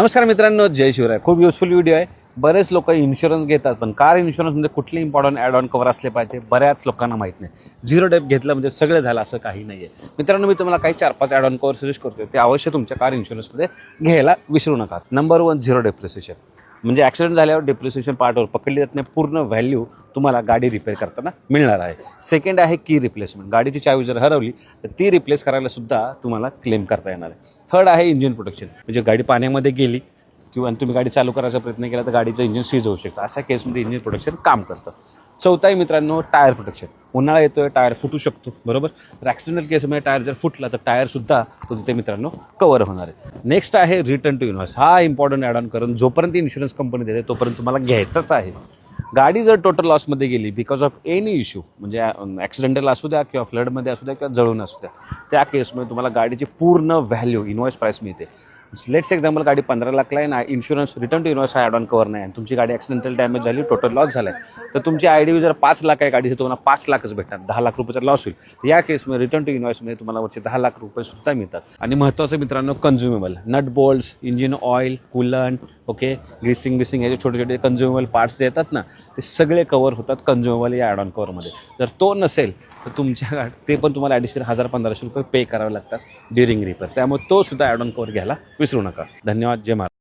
नमस्कार मित्रांनो, जय शिवराय. खूप युजफुल व्हिडिओ आहे. बरेच लोक इन्शुरन्स घेतात, पण कार इन्शुरन्समध्ये कुठले इम्पॉर्टंट ॲड ऑन कवर असले पाहिजे बऱ्याच लोकांना माहीत नाही. झिरो डेप घेतलं म्हणजे सगळं झालं असं काही नाही आहे. मित्रांनो, मी तुम्हाला काही 4-5 ॲड ऑन कवर सजेस्ट करतो, ते अवश्य तुमच्या कार इन्शुरन्समध्ये घ्यायला विसरू नका. Number 1, zero depreciation. म्हणजे ॲक्सिडेंट झाल्यावर डेप्रिसिएशन पार्टवर पकडली जात नाही, पूर्ण व्हॅल्यू तुम्हाला गाडी रिपेअर करताना मिळणार आहे. सेकंड आहे की रिप्लेसमेंट. गाडीची चावी जर हरवली तर ती रिप्लेस करायला सुद्धा तुम्हाला क्लेम करता येणार आहे. थर्ड आहे इंजिन प्रोटेक्शन. म्हणजे गाडी पाण्यामध्ये गेली किंवा तुम्ही गाडी चालू करायचा प्रयत्न केला तर गाडीचं इंजिन सीज होऊ शकतं. अशा केसमध्ये इंजिन प्रोटेक्शन काम करतं. चौथा आहे मित्रांनो टायर प्रोटेक्शन. उन्हाळा येतोय, टायर फुटू शकतो, बरोबर. तर ॲक्सिडेंटल केसमध्ये टायर जर फुटला तर टायरसुद्धा तो तिथे मित्रांनो कवर होणार आहे. नेक्स्ट आहे रिटर्न टू इन्व्हॉइस. हा इम्पॉर्टंट ॲड ऑन करून जोपर्यंत इन्शुरन्स कंपनी देते तोपर्यंत तुम्हाला घ्यायचंच आहे. गाडी जर टोटल लॉसमध्ये गेली बिकॉज ऑफ एनी इश्यू, म्हणजे ॲक्सिडेंटल असू द्या किंवा फ्लडमध्ये असू द्या किंवा जळून असू द्या, त्या केसमध्ये तुम्हाला गाडीची पूर्ण व्हॅल्यू इन्व्हॉइस प्राईस मिळते. लेट्स एक्झाम्पल, गाडी 15 लाखला आहे ना, इन्शुरन्स रिटर्न टू इन्व्हॉइस हा ॲड ऑन कवर नाही आणि तुमची गाडी ॲक्सिडेंटल डॅमेज झाली, टोटल लॉस झाला आहे, तर तुमची आयडी जर 5 लाख आहे गाडीची, तुम्हाला 5 लाखच भेटणार. 10 लाख रुपयाचा लॉस होईल. या केसमध्ये रिटर्न टू इन्व्हॉइसमध्ये तुम्हाला वरचे 10 लाख रुपये सुद्धा मिळतात. आणि महत्त्वाचं मित्रांनो, consumable nut bolts, engine oil, coolant, okay, greasing हे जे छोटे छोटे कन्झ्युमेबल पार्ट्स जे येतात ना, ते सगळे कवर होतात कन्झ्युमेबल या ॲड ऑन कवरमध्ये. जर तो नसेल तर तुमच्या ते पण तुम्हाला ॲडिशनल 1000-1500 रुपये पे करावे लागतात ड्युरिंग रिपेअर. त्यामुळे तो सुद्धा ॲड ऑन कवर घ्यायला विसरू नका. धन्यवाद. जय महाराज.